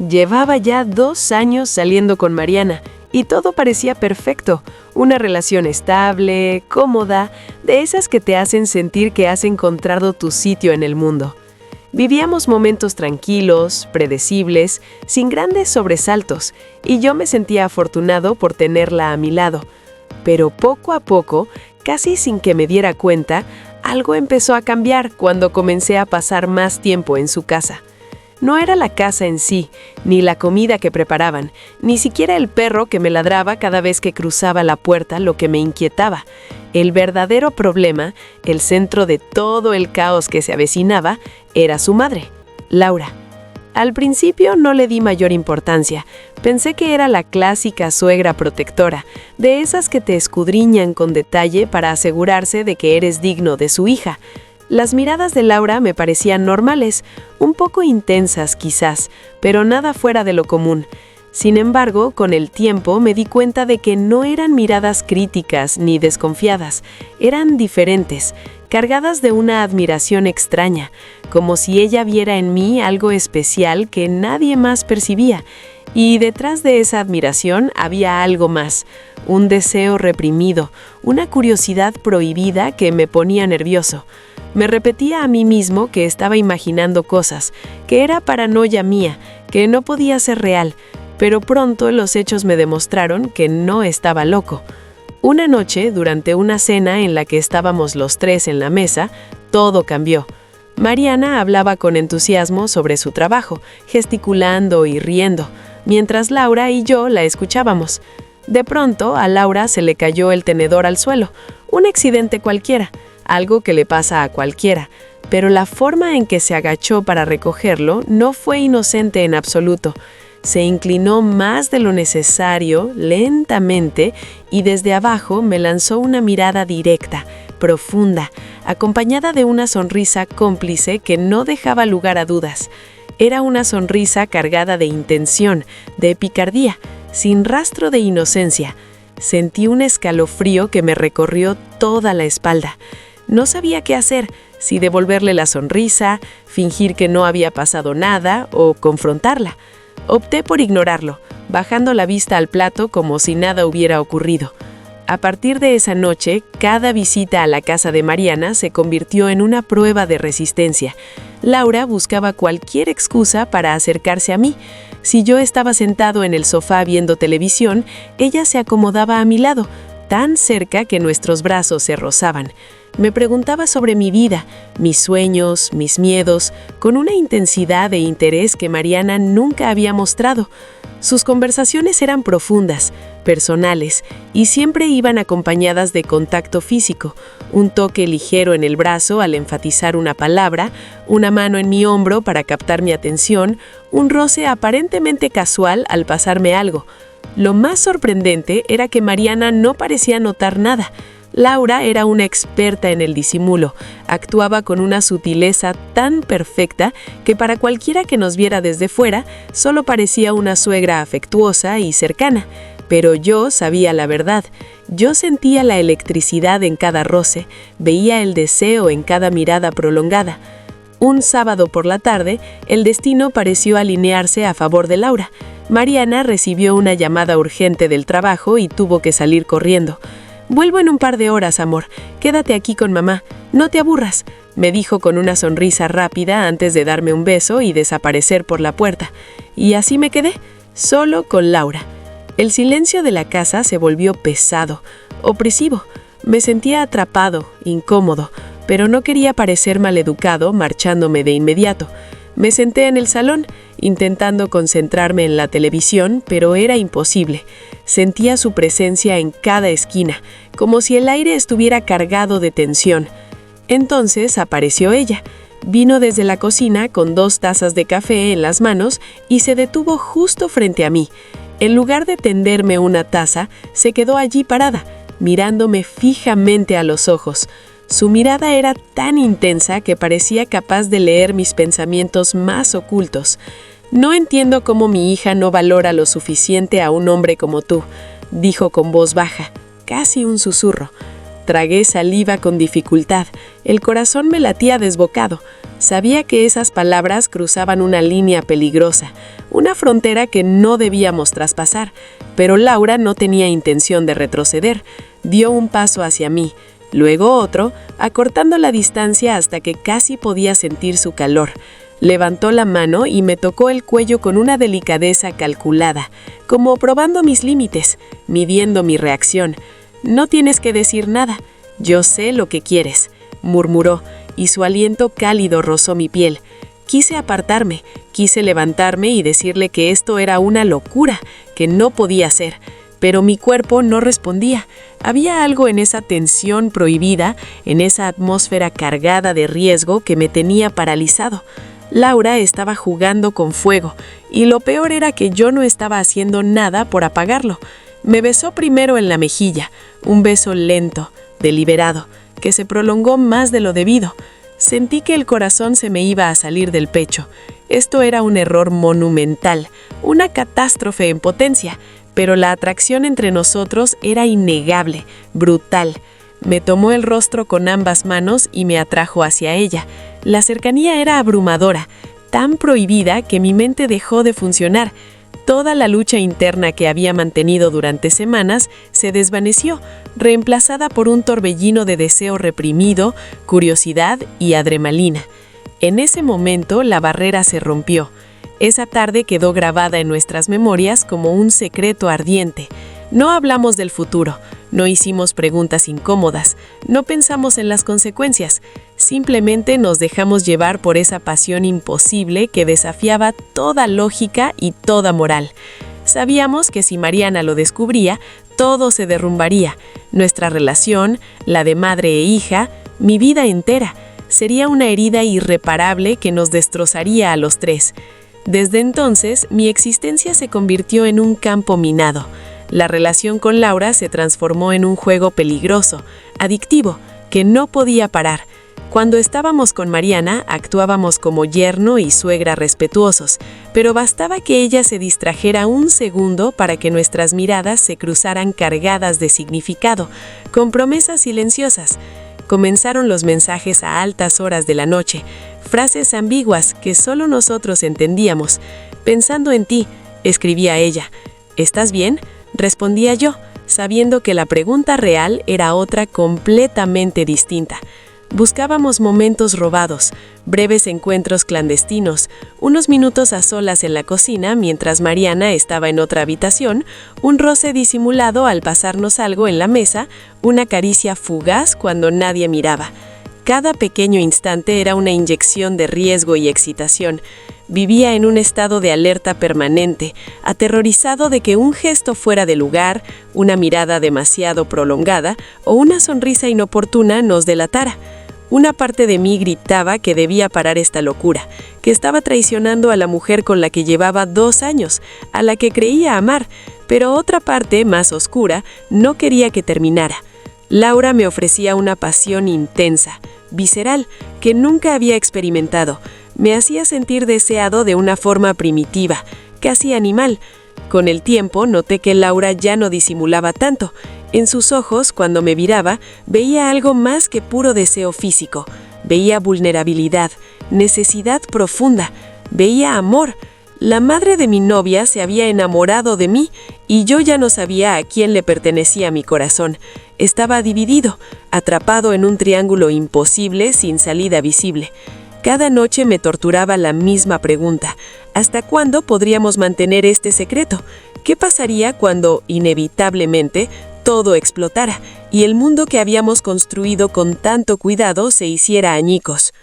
Llevaba ya 2 años saliendo con Mariana y todo parecía perfecto. Una relación estable, cómoda, de esas que te hacen sentir que has encontrado tu sitio en el mundo. Vivíamos momentos tranquilos, predecibles, sin grandes sobresaltos, y yo me sentía afortunado por tenerla a mi lado. Pero poco a poco, casi sin que me diera cuenta, algo empezó a cambiar cuando comencé a pasar más tiempo en su casa. No era la casa en sí, ni la comida que preparaban, ni siquiera el perro que me ladraba cada vez que cruzaba la puerta lo que me inquietaba. El verdadero problema, el centro de todo el caos que se avecinaba, era su madre, Laura. Al principio no le di mayor importancia. Pensé que era la clásica suegra protectora, de esas que te escudriñan con detalle para asegurarse de que eres digno de su hija. Las miradas de Laura me parecían normales, un poco intensas quizás, pero nada fuera de lo común. Sin embargo, con el tiempo me di cuenta de que no eran miradas críticas ni desconfiadas, eran diferentes, cargadas de una admiración extraña, como si ella viera en mí algo especial que nadie más percibía. Y detrás de esa admiración había algo más, un deseo reprimido, una curiosidad prohibida que me ponía nervioso. Me repetía a mí mismo que estaba imaginando cosas, que era paranoia mía, que no podía ser real, pero pronto los hechos me demostraron que no estaba loco. Una noche, durante una cena en la que estábamos los tres en la mesa, todo cambió. Mariana hablaba con entusiasmo sobre su trabajo, gesticulando y riendo, mientras Laura y yo la escuchábamos. De pronto, a Laura se le cayó el tenedor al suelo, un accidente cualquiera, algo que le pasa a cualquiera, pero la forma en que se agachó para recogerlo no fue inocente en absoluto. Se inclinó más de lo necesario, lentamente, y desde abajo me lanzó una mirada directa, profunda, acompañada de una sonrisa cómplice que no dejaba lugar a dudas. Era una sonrisa cargada de intención, de picardía, sin rastro de inocencia. Sentí un escalofrío que me recorrió toda la espalda. No sabía qué hacer, si devolverle la sonrisa, fingir que no había pasado nada o confrontarla. Opté por ignorarlo, bajando la vista al plato como si nada hubiera ocurrido. A partir de esa noche, cada visita a la casa de Mariana se convirtió en una prueba de resistencia. Laura buscaba cualquier excusa para acercarse a mí. Si yo estaba sentado en el sofá viendo televisión, ella se acomodaba a mi lado, tan cerca que nuestros brazos se rozaban. Me preguntaba sobre mi vida, mis sueños, mis miedos, con una intensidad e interés que Mariana nunca había mostrado. Sus conversaciones eran profundas, personales, y siempre iban acompañadas de contacto físico, un toque ligero en el brazo al enfatizar una palabra, una mano en mi hombro para captar mi atención, un roce aparentemente casual al pasarme algo. Lo más sorprendente era que Mariana no parecía notar nada. Laura era una experta en el disimulo, actuaba con una sutileza tan perfecta que para cualquiera que nos viera desde fuera, solo parecía una suegra afectuosa y cercana. Pero yo sabía la verdad, yo sentía la electricidad en cada roce, veía el deseo en cada mirada prolongada. Un sábado por la tarde, el destino pareció alinearse a favor de Laura. Mariana recibió una llamada urgente del trabajo y tuvo que salir corriendo. «Vuelvo en un par de horas, amor. Quédate aquí con mamá. No te aburras», me dijo con una sonrisa rápida antes de darme un beso y desaparecer por la puerta. Y así me quedé, solo con Laura. El silencio de la casa se volvió pesado, opresivo. Me sentía atrapado, incómodo, pero no quería parecer maleducado marchándome de inmediato. Me senté en el salón, intentando concentrarme en la televisión, pero era imposible. Sentía su presencia en cada esquina, como si el aire estuviera cargado de tensión. Entonces apareció ella. Vino desde la cocina con 2 tazas de café en las manos y se detuvo justo frente a mí. En lugar de tenderme una taza, se quedó allí parada, mirándome fijamente a los ojos. Su mirada era tan intensa que parecía capaz de leer mis pensamientos más ocultos. «No entiendo cómo mi hija no valora lo suficiente a un hombre como tú», dijo con voz baja, casi un susurro. Tragué saliva con dificultad. El corazón me latía desbocado. Sabía que esas palabras cruzaban una línea peligrosa, una frontera que no debíamos traspasar, pero Laura no tenía intención de retroceder. Dio un paso hacia mí, luego otro, acortando la distancia hasta que casi podía sentir su calor. Levantó la mano y me tocó el cuello con una delicadeza calculada, como probando mis límites, midiendo mi reacción. «No tienes que decir nada, yo sé lo que quieres», murmuró, y su aliento cálido rozó mi piel. Quise apartarme, quise levantarme y decirle que esto era una locura, que no podía ser, pero mi cuerpo no respondía. Había algo en esa tensión prohibida, en esa atmósfera cargada de riesgo que me tenía paralizado. Laura estaba jugando con fuego, y lo peor era que yo no estaba haciendo nada por apagarlo. Me besó primero en la mejilla, un beso lento, deliberado, que se prolongó más de lo debido. Sentí que el corazón se me iba a salir del pecho. Esto era un error monumental, una catástrofe en potencia, pero la atracción entre nosotros era innegable, brutal. Me tomó el rostro con ambas manos y me atrajo hacia ella. La cercanía era abrumadora, tan prohibida que mi mente dejó de funcionar. Toda la lucha interna que había mantenido durante semanas se desvaneció, reemplazada por un torbellino de deseo reprimido, curiosidad y adrenalina. En ese momento la barrera se rompió. Esa tarde quedó grabada en nuestras memorias como un secreto ardiente. No hablamos del futuro, no hicimos preguntas incómodas, no pensamos en las consecuencias. Simplemente nos dejamos llevar por esa pasión imposible que desafiaba toda lógica y toda moral. Sabíamos que si Mariana lo descubría, todo se derrumbaría. Nuestra relación, la de madre e hija, mi vida entera, sería una herida irreparable que nos destrozaría a los tres. Desde entonces, mi existencia se convirtió en un campo minado. La relación con Laura se transformó en un juego peligroso, adictivo, que no podía parar. Cuando estábamos con Mariana, actuábamos como yerno y suegra respetuosos, pero bastaba que ella se distrajera un segundo para que nuestras miradas se cruzaran cargadas de significado, con promesas silenciosas. Comenzaron los mensajes a altas horas de la noche, frases ambiguas que solo nosotros entendíamos. «Pensando en ti», escribía ella. «¿Estás bien?», respondía yo, sabiendo que la pregunta real era otra completamente distinta. Buscábamos momentos robados, breves encuentros clandestinos, unos minutos a solas en la cocina mientras Mariana estaba en otra habitación, un roce disimulado al pasarnos algo en la mesa, una caricia fugaz cuando nadie miraba. Cada pequeño instante era una inyección de riesgo y excitación. Vivía en un estado de alerta permanente, aterrorizado de que un gesto fuera de lugar, una mirada demasiado prolongada o una sonrisa inoportuna nos delatara. Una parte de mí gritaba que debía parar esta locura, que estaba traicionando a la mujer con la que llevaba 2 años, a la que creía amar, pero otra parte, más oscura, no quería que terminara. Laura me ofrecía una pasión intensa, visceral, que nunca había experimentado. Me hacía sentir deseado de una forma primitiva, casi animal. Con el tiempo noté que Laura ya no disimulaba tanto. En sus ojos, cuando me miraba, veía algo más que puro deseo físico. Veía vulnerabilidad, necesidad profunda, veía amor. La madre de mi novia se había enamorado de mí y yo ya no sabía a quién le pertenecía mi corazón. Estaba dividido, atrapado en un triángulo imposible sin salida visible. Cada noche me torturaba la misma pregunta: ¿hasta cuándo podríamos mantener este secreto? ¿Qué pasaría cuando, inevitablemente, todo explotara y el mundo que habíamos construido con tanto cuidado se hiciera añicos?